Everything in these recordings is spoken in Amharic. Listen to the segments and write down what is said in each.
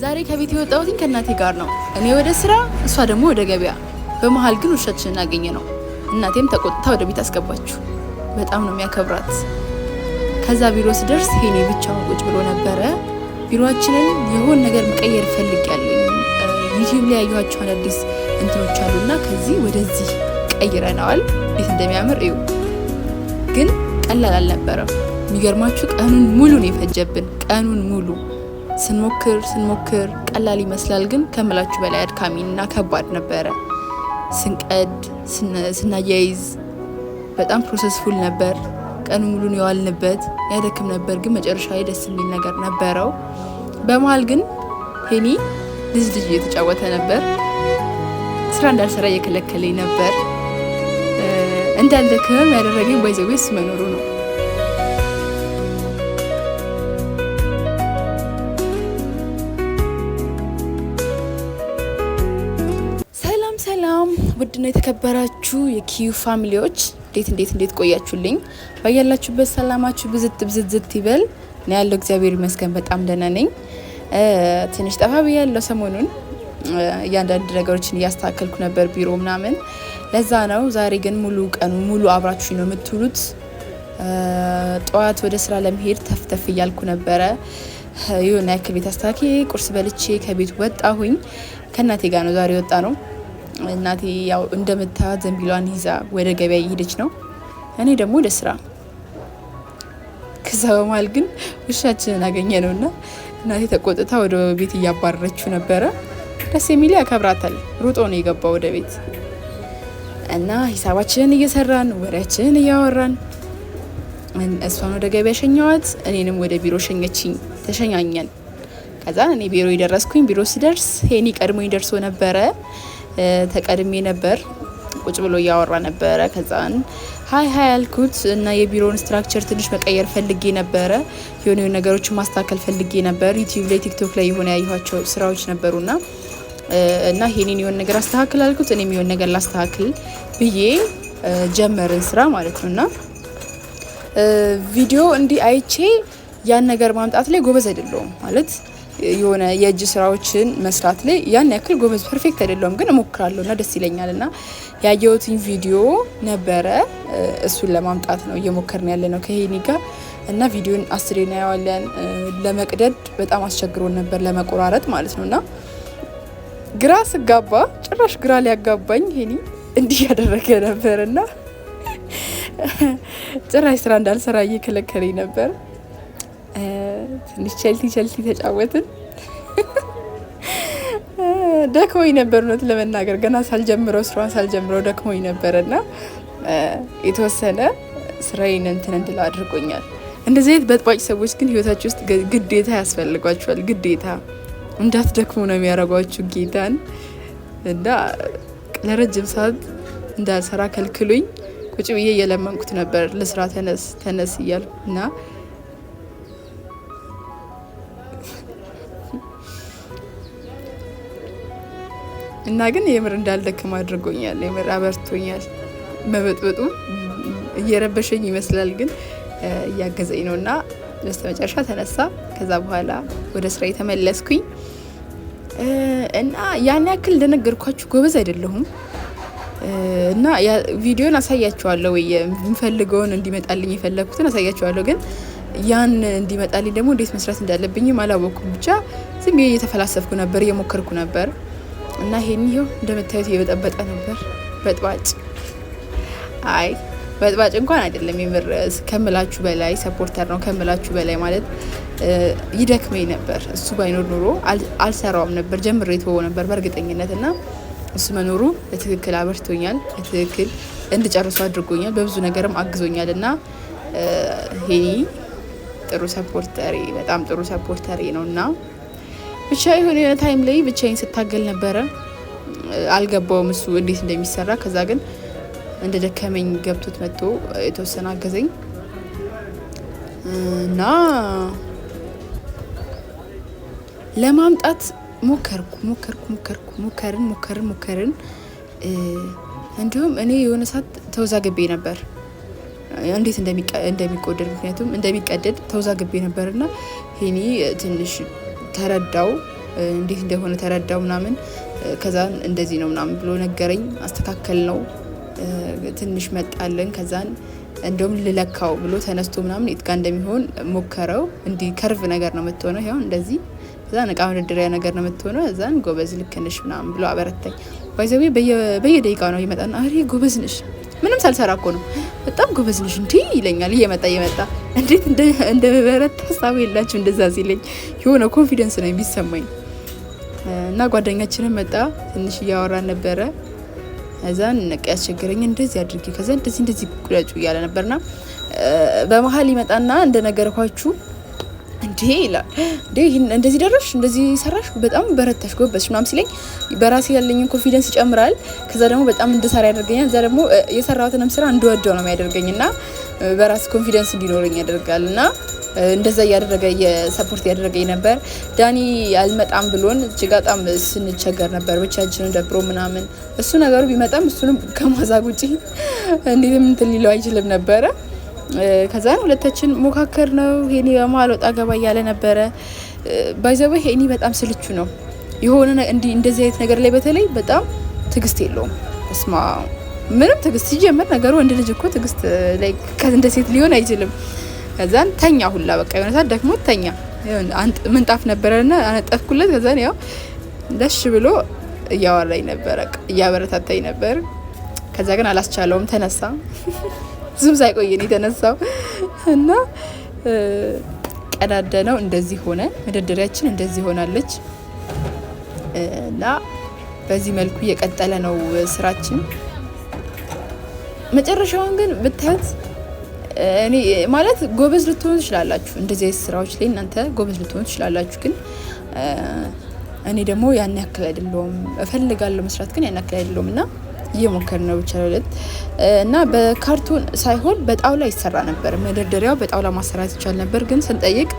ዛሬ ከቤት የወጣሁት ከእናቴ ጋር ነው። እኔ ወደ ስራ፣ እሷ ደግሞ ወደ ገበያ። በመሃል ግን ውሻችንን አገኘ ነው። እናቴም ተቆጥታ ወደ ቤት አስገባችሁ። በጣም ነው የሚያከብራት። ከዛ ቢሮ ስደርስ ሄኔ ብቻውን ቁጭ ብሎ ነበረ። ቢሮአችንን የሆነ ነገር መቀየር ፈልጊያለሁ። ዩቲዩብ ላይ ያዩዋቸው አዳዲስ እንትኖች አሉና ከዚህ ወደዚህ ቀይረናል። እንዴት እንደሚያምር እዩ። ግን ቀላል አልነበረም። የሚገርማችሁ ቀኑን ሙሉ ነው የፈጀብን። ቀኑን ሙሉ ስንሞክር ቀላል ይመስላል፣ ግን ከምላችሁ በላይ አድካሚና ከባድ ነበረ። ስንቀድ ስናያይዝ በጣም ፕሮሰስፉል ነበር። ቀኑ ሙሉ ነው የዋልንበት። ያደክም ነበር፣ ግን መጨረሻ ላይ ደስ የሚል ነገር ነበረው። በመሀል ግን ሄኒ ልጅ እየተጫወተ ነበር። ስራ እንዳልሰራ እየከለከለኝ ነበር። እንዳልደክም ያደረገኝ ባይዘዌስ መኖሩ ነው። ሰላም ውድና የተከበራችሁ የኪዩ ፋሚሊዎች እንዴት ቆያችሁልኝ? ባያላችሁበት ሰላማችሁ ብዝት ይበል። እኔ ያለው እግዚአብሔር ይመስገን በጣም ደህና ነኝ። ትንሽ ጠፋ ብያለሁ ሰሞኑን። እያንዳንድ ነገሮችን እያስተካከልኩ ነበር ቢሮ ምናምን፣ ለዛ ነው። ዛሬ ግን ቀኑ ሙሉ አብራችሁ ነው የምትውሉት። ጠዋት ወደ ስራ ለመሄድ ተፍተፍ እያልኩ ነበረ። የሆነ ያክል ቤት አስተካክዬ ቁርስ በልቼ ከቤት ወጣሁኝ። ከእናቴ ጋር ነው ዛሬ ወጣ ነው። እናቴ ያው እንደምታዩት ዘንቢሏን ይዛ ወደ ገበያ እየሄደች ነው። እኔ ደግሞ ወደ ስራ። ከዛ በመሀል ግን ውሻችንን አገኘ ነውና እናቴ ተቆጥታ ወደ ቤት እያባረረችው ነበረ። ደስ የሚል ያከብራታል። ሩጦ ነው የገባው ወደ ቤት እና ሂሳባችንን እየሰራን ወሬያችንን እያወራን እሷን ወደ ገበያ ሸኘዋት፣ እኔንም ወደ ቢሮ ሸኘችኝ። ተሸኛኘን። ከዛ እኔ ቢሮ የደረስኩኝ። ቢሮ ስደርስ ሄኒ ቀድሞኝ ደርሶ ነበረ። ተቀድሜ ነበር። ቁጭ ብሎ እያወራ ነበረ። ከዛን ሀይ ያልኩት እና የቢሮውን ስትራክቸር ትንሽ መቀየር ፈልጌ ነበረ። የሆነ ነገሮችን ማስተካከል ፈልጌ ነበር። ዩቲዩብ ላይ ቲክቶክ ላይ የሆነ ያየኋቸው ስራዎች ነበሩና እና ሄኒን የሆነ ነገር አስተካክል አልኩት። እኔም የሆነ ነገር ላስተካክል ብዬ ጀመርን ስራ ማለት ነውና ቪዲዮ እንዲህ አይቼ ያን ነገር ማምጣት ላይ ጎበዝ አይደለሁም ማለት የሆነ የእጅ ስራዎችን መስራት ላይ ያን ያክል ጎበዝ ፐርፌክት አይደለሁም፣ ግን እሞክራለሁና ደስ ይለኛልና ያየሁትኝ ቪዲዮ ነበረ። እሱን ለማምጣት ነው እየሞከርን ያለ ነው ከሄኒ ጋር እና ቪዲዮን አስሬ እናየዋለን። ለመቅደድ በጣም አስቸግሮን ነበር፣ ለመቆራረጥ ማለት ነውና ግራ ስጋባ ጭራሽ ግራ ሊያጋባኝ ሄኒ እንዲህ ያደረገ ነበርና ጭራሽ ስራ እንዳልሰራ እየከለከለኝ ነበር። ትንሽ ቸልቲ ተጫወትን። ደክሞኝ ነበር እውነት ለመናገር ገና ሳልጀምረው ደክሞኝ ነበርና የተወሰነ ስራዬን እንድለው አድርጎኛል። እንደዚህ አይነት በጥባጭ ሰዎች ግን ህይወታችሁ ውስጥ ግዴታ ያስፈልጓችኋል። ግዴታ እንዳትደክሙ ነው የሚያደርጓችሁ ጌታን እና ለረጅም ሰዓት እንዳልሰራ ከልክሉኝ ቁጭ ብዬ እየለመንኩት ነበር። ለስራ ተነስ እያልኩ እና ግን የምር እንዳልደክም አድርጎኛል። የምር አበርቶኛል። መበጥበጡ እየረበሸኝ ይመስላል፣ ግን እያገዘኝ ነውና በስተመጨረሻ ተነሳ። ከዛ በኋላ ወደ ስራ የተመለስኩኝ እና ያን ያክል እንደነገርኳችሁ ጎበዝ አይደለሁም እና ቪዲዮን አሳያችኋለሁ ወይ የምፈልገውን እንዲመጣልኝ የፈለኩትን አሳያችኋለሁ። ግን ያን እንዲመጣልኝ ደግሞ እንዴት መስራት እንዳለብኝም አላወኩም። ብቻ ዝም ብዬ እየተፈላሰፍኩ ነበር፣ እየሞከርኩ ነበር እና ይሄን ይሄው እንደምታዩት እየበጠበጠ ነበር። በጥባጭ እንኳን አይደለም፣ የምር ከምላችሁ በላይ ሰፖርተር ነው። ከምላችሁ በላይ ማለት ይደክመኝ ነበር። እሱ ባይኖር ኖሮ አልሰራውም ነበር፣ ጀምሬ ተወው ነበር በእርግጠኝነት። እና እሱ መኖሩ በትክክል አበርቶኛል፣ በትክክል እንድጨርሱ አድርጎኛል፣ በብዙ ነገርም አግዞኛል። እና ሄኒ ጥሩ ሰፖርተሪ፣ በጣም ጥሩ ሰፖርተሪ ነውና ብቻ የሆነ ታይም ላይ ብቻዬን ስታገል ነበረ። አልገባውም እሱ እንዴት እንደሚሰራ። ከዛ ግን እንደ ደከመኝ ገብቶት መጥቶ የተወሰነ አገዘኝ እና ለማምጣት ሞከርን። እንዲሁም እኔ የሆነ ሰዓት ተወዛግቤ ነበር እንዴት እንደሚቆደድ፣ ምክንያቱም እንደሚቀደድ ተወዛግቤ ነበርና ሄኒ ትንሽ ተረዳው። እንዴት እንደሆነ ተረዳው ምናምን። ከዛን እንደዚህ ነው ምናምን ብሎ ነገረኝ። አስተካከል ነው ትንሽ መጣልን። ከዛን እንደውም ልለካው ብሎ ተነስቶ ምናምን የት ጋር እንደሚሆን ሞከረው። እንዲህ ከርቭ ነገር ነው የምትሆነው ያው እንደዚህ። ከዛን እቃ መደርደሪያ ነገር ነው የምትሆነው። ከዛን ጎበዝ ልክ ነሽ ምናምን ብሎ አበረታኝ። ባይዘዌ በየደቂቃው ነው ይመጣና አሬ ጎበዝ ነሽ፣ ምንም ሳልሰራ እኮ ነው በጣም ጎበዝ ነሽ እንዴ ይለኛል። እየመጣ እንዴት እንደ በረታ ሀሳብ የላችሁ እንደዛ ሲለኝ የሆነ ኮንፊደንስ ነው የሚሰማኝ። እና ጓደኛችንን መጣ ትንሽ እያወራን ነበረ። እዛን ነቅ ያስቸገረኝ እንደዚህ አድርጊ ከዛ እንደዚህ ቁረጩ እያለ ነበርና በመሀል ይመጣና እንደነገርኳችሁ እንዴ ይላል እንዴ እንደዚህ ደረሽ እንደዚህ ሰራሽ በጣም በረታሽ ጎበዝሽ ምናምን ሲለኝ በራሴ ያለኝን ኮንፊደንስ ይጨምራል። ከዛ ደግሞ በጣም እንድሰራ ያደርገኛል። እዛ ደግሞ የሰራሁትንም ስራ እንድወደው ነው የሚያደርገኝና በራስ ኮንፊደንስ እንዲኖረኝ ያደርጋልና እንደዛ እያደረገ የሰፖርት ያደረገኝ ነበር። ዳኒ አልመጣም ብሎን እጅግ በጣም ስንቸገር ነበር ብቻችንን ደብሮ ምናምን። እሱ ነገሩ ቢመጣም እሱንም ከማዛግ ውጪ እንዴትም እንትን ሊለው አይችልም ነበረ። ከዛን ሁለታችን ሞካከር ነው። ሄኒ በመሀል ወጣ ገባ እያለ ነበረ። ባይዘው ሄኒ በጣም ስልቹ ነው የሆነ እንደዚህ አይነት ነገር ላይ በተለይ በጣም ትግስት የለውም። እስማ ምንም ትግስት ሲጀምር ነገሩ ወንድ ልጅ እኮ ትግስት ላይ እንደ ሴት ሊሆን አይችልም። ከዛን ተኛ ሁላ በቃ የሆነ ሰዓት ደግሞ ተኛ። ምንጣፍ ነበረና አነጠፍኩለት። ከዛን ያው ለሽ ብሎ እያወራኝ ነበር እያበረታታኝ ነበር። ከዛ ግን አላስቻለውም ተነሳ። ብዙም ሳይቆይ ነው የተነሳው እና ቀዳደነው። እንደዚህ ሆነ መደርደሪያችን እንደዚህ ሆናለች እና በዚህ መልኩ እየቀጠለ ነው ስራችን። መጨረሻውን ግን ብታዩት እኔ ማለት ጎበዝ ልትሆኑ ትችላላችሁ እንደዚህ አይነት ስራዎች ላይ እናንተ ጎበዝ ልትሆኑ ትችላላችሁ። ግን እኔ ደግሞ ያን ያክል አይደለሁም። እፈልጋለሁ መስራት ግን ያን ያክል አይደለሁም እና እየሞከርን ነው ብቻ ለለት እና በካርቶን ሳይሆን በጣውላ ይሰራ ነበር። መደርደሪያው በጣውላ ማሰራት ይቻል ነበር። ግን ስንጠይቅ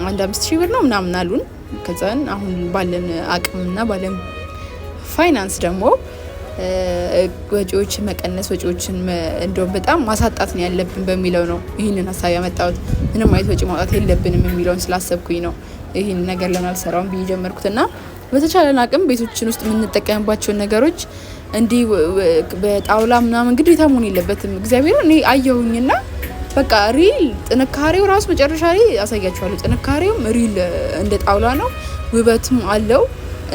5,000 ብር ነው ምናምን አሉን። ከዛን አሁን ባለን አቅምና ባለን ፋይናንስ ደግሞ ወጪዎችን መቀነስ ወጪዎችን እንደውም በጣም ማሳጣት ነው ያለብን በሚለው ነው ይህንን ሀሳብ ያመጣሁት። ምንም አይነት ወጪ ማውጣት የለብንም የሚለውን ስላሰብኩኝ ነው ይህን ነገር ለማልሰራውን ብዬ ጀመርኩትና በተቻለን አቅም ቤቶችን ውስጥ የምንጠቀምባቸውን ነገሮች እንዲህ በጣውላ ምናምን ግዴታ መሆን የለበትም። እግዚአብሔር እኔ አየሁኝና በቃ ሪል ጥንካሬው ራሱ መጨረሻ ላይ አሳያችኋለሁ። ጥንካሬውም ሪል እንደ ጣውላ ነው፣ ውበትም አለው።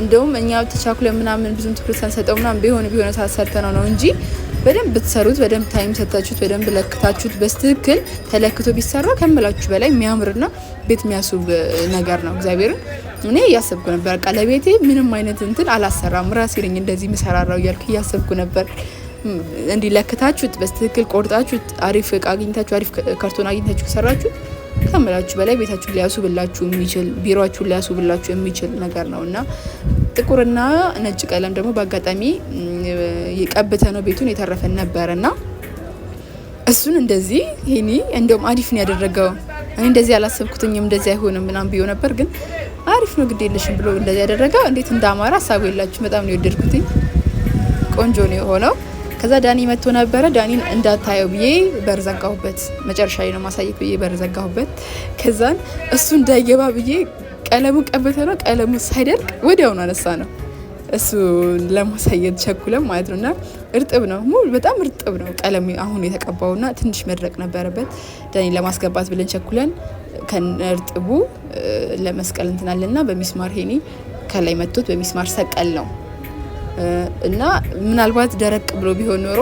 እንደውም እኛ ተቻኩለን ምናምን ብዙም ትኩረት ሳንሰጠው ምናምን ቢሆን ሳሰርተነው ነው እንጂ በደንብ ብትሰሩት በደንብ ታይም ሰጣችሁት በደንብ ለክታችሁት በስትክክል ተለክቶ ቢሰራ ከምላችሁ በላይ የሚያምርና ቤት የሚያስውብ ነገር ነው። እግዚአብሔርን እኔ እያሰብኩ ነበር በቃ ለቤቴ ምንም አይነት እንትን አላሰራም ራሴ ነኝ እንደዚህ ምሰራራው እያልኩ እያሰብኩ ነበር። እንዲህ ለክታችሁት በስትክክል ቆርጣችሁት አሪፍ እቃ አግኝታችሁ አሪፍ ካርቶን አግኝታችሁ ከሰራችሁት ከምላችሁ በላይ ቤታችሁን ሊያስውብላችሁ የሚችል ቢሮአችሁን ሊያስውብላችሁ የሚችል ነገር ነውና ጥቁርና ነጭ ቀለም ደግሞ በአጋጣሚ የቀብተ ነው ቤቱን የተረፈን ነበርና እሱን እንደዚህ ሄኒ እንደውም አሪፍ ነው ያደረገው። እኔ እንደዚህ አላሰብኩትኝም እንደዚህ አይሆንም ምናምን ቢሆን ነበር ግን አሪፍ ነው ግድ የለሽም ብሎ እንደዚህ ያደረገው። እንዴት እንዳማራ ሀሳቡ የላችሁ። በጣም ነው የወደድኩትኝ። ቆንጆ ነው የሆነው። ከዛ ዳኒ መጥቶ ነበረ። ዳኒን እንዳታየው ብዬ በር ዘጋሁበት። መጨረሻ ላይ ነው ማሳየት ብዬ በር ዘጋሁበት። ከዛን እሱ እንዳይገባ ብዬ ቀለሙን ቀብተ ነው ቀለሙ ሳይደርቅ ወዲያውኑ አነሳ ነው እሱ ለማሳየት ቸኩለም ማለት ነውና እርጥብ ነው በጣም እርጥብ ነው ቀለሙ አሁን የተቀባውና ትንሽ መድረቅ ነበረበት። ዳኒ ለማስገባት ብለን ቸኩለን ከእርጥቡ ለመስቀል እንትናልና በሚስማር ሄኒ ከላይ መጥቶት በሚስማር ሰቀል ነው እና ምናልባት ደረቅ ብሎ ቢሆን ኖሮ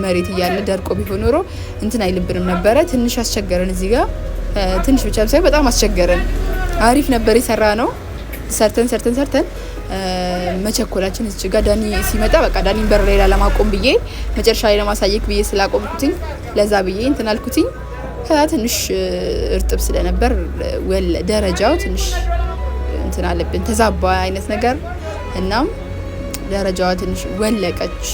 መሬት እያለ ደርቆ ቢሆን ኖሮ እንትን አይልብንም ነበረ። ትንሽ አስቸገረን እዚህ ጋር ትንሽ ብቻ ሳይሆን በጣም አስቸገረን። አሪፍ ነበር የሰራ ነው። ሰርተን መቸኮላችን እዚህ ጋር ዳኒ ሲመጣ በቃ ዳኒን በር ላይ ለማቆም ብዬ መጨረሻ ላይ ለማሳየክ ብዬ ስላቆምኩትኝ ለዛ ብዬ እንትን አልኩትኝ። ከዛ ትንሽ እርጥብ ስለነበር ደረጃው ትንሽ እንትን አለብን ተዛባ አይነት ነገር እናም ደረጃዋ ትንሽ ወለቀች።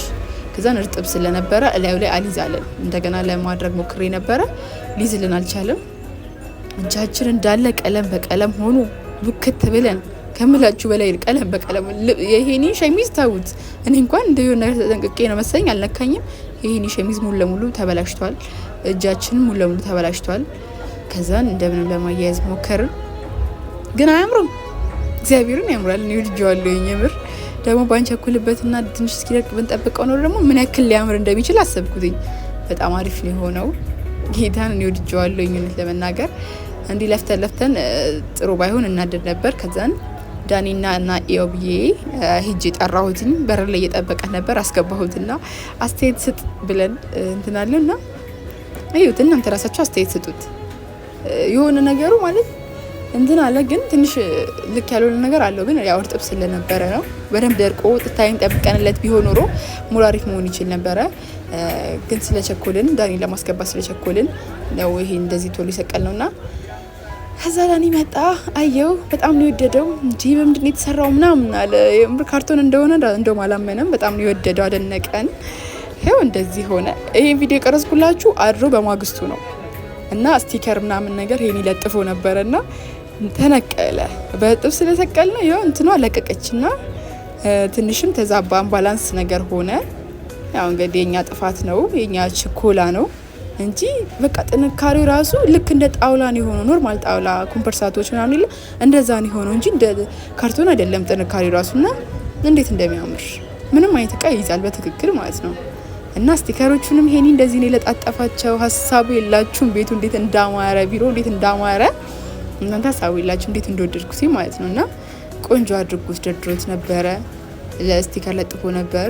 ከዛን እርጥብ ስለነበረ እላዩ ላይ አልይዛለን። እንደገና ለማድረግ ሞክሬ ነበረ ሊዝልን አልቻለም። እጃችን እንዳለ ቀለም በቀለም ሆኖ ቡክት ብለን ከምላችሁ በላይ ቀለም በቀለም የሄኒ ሸሚዝ ታውት እኔ እንኳን እንደሆነ ተጠንቅቄ ነው መሰለኝ አልነካኝም። የሄኒ ሸሚዝ ሙሉ ለሙሉ ተበላሽቷል። እጃችን ሙሉ ለሙሉ ተበላሽቷል። ከዛን እንደምንም ለማያያዝ ሞከርን ግን አያምሩም። እግዚአብሔርን ያምራል። እኔ ወድጄዋለሁኝ የምር። ደግሞ ባንቸኩልበትና ትንሽ እስኪደርቅ ብንጠብቀው ነው ደግሞ ምን ያክል ሊያምር እንደሚችል አሰብኩትኝ። በጣም አሪፍ ነው የሆነው። ጌታን እኔ ወድጄዋለሁኝ እውነት ለመናገር። እንዲህ ለፍተን ጥሩ ባይሆን እናደድ ነበር። ከዛን ዳኒና እና ኢዮ ብዬ ሂጄ ጠራሁትኝ። በር ላይ እየጠበቀ ነበር። አስገባሁትና አስተያየት ስጥ ብለን እንትናለና እዩት እናንተ ራሳችሁ አስተያየት ስጡት። የሆነ ነገሩ ማለት እንትን አለ ግን ትንሽ ልክ ያልሆነ ነገር አለው። ግን ያው እርጥብ ስለነበረ ነው። በደንብ ደርቆ ጥታይን ጠብቀንለት ቢሆን ኖሮ ሙሉ አሪፍ መሆን ይችል ነበረ። ግን ስለቸኮልን ዳኒ ለማስገባት ስለቸኮልን ነው ይሄ እንደዚህ ቶሎ ይሰቀል ነውና ከዛ ዳኒ መጣ አየው። በጣም ነው የወደደው እንጂ በምንድን ነው የተሰራው ምናምን አለ። የምር ካርቶን እንደሆነ እንደውም አላመነም። በጣም ነው የወደደው፣ አደነቀን። ይኸው እንደዚህ ሆነ። ይሄን ቪዲዮ የቀረጽኩላችሁ አድሮ በማግስቱ ነው እና ስቲከር ምናምን ነገር ይሄን ይለጥፎ ነበርና ተነቀለ። በጥፍ ስለሰቀል ነው ይኸው እንትኗ ለቀቀችና ትንሽም ተዛባ፣ አምባላንስ ነገር ሆነ። ያው እንግዲህ የኛ ጥፋት ነው የኛ ችኮላ ነው እንጂ በቃ ጥንካሬው ራሱ ልክ እንደ ጣውላ ነው የሆነው። ኖርማል ጣውላ ኮምፐርሳቶች ምናምን ይለ እንደዛ ነው የሆነው እንጂ እንደ ካርቶን አይደለም ጥንካሬው ራሱና እንዴት እንደሚያምር ምንም አይነት እቃ ይይዛል በትክክል ማለት ነው። እና ስቲከሮቹንም ሄኒ እንደዚህ ነው የለጣጠፋቸው። ሀሳቡ የላችሁም ቤቱ እንዴት እንዳማረ፣ ቢሮ እንዴት እንዳማረ እናንተ ሀሳቡ የላችሁ እንዴት እንደወደድኩት ማለት ነው። እና ቆንጆ አድርጎት ደርድሮት ነበረ፣ ለስቲከር ለጥፎ ነበር።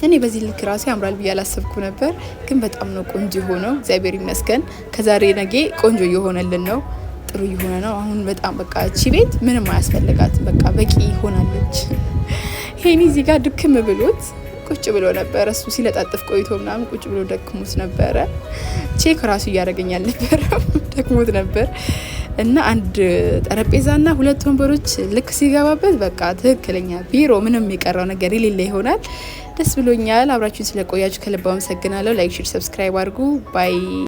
እኔ በዚህ ልክ ራሱ ያምራል ብዬ አላሰብኩ ነበር፣ ግን በጣም ነው ቆንጆ ሆነው። እግዚአብሔር ይመስገን ከዛሬ ነገ ቆንጆ እየሆነልን ነው፣ ጥሩ እየሆነ ነው። አሁን በጣም በቃ እቺ ቤት ምንም አያስፈልጋትም፣ በቃ በቂ ሆናለች። ሄኒ እዚህ ጋር ድክም ብሎት ቁጭ ብሎ ነበር። እሱ ሲለጣጥፍ ቆይቶ ምናምን ቁጭ ብሎ ደክሞት ነበረ። ቼክ ራሱ እያደረገኛል ነበር ደክሞት ነበር። እና አንድ ጠረጴዛና 2 ወንበሮች ልክ ሲገባበት በቃ ትክክለኛ ቢሮ ምንም የቀረው ነገር የሌለ ይሆናል። ደስ ብሎኛል። አብራችሁን ስለቆያችሁ ከልብ አመሰግናለሁ። ላይክ፣ ሼር፣ ሰብስክራይብ አድርጉ። ባይ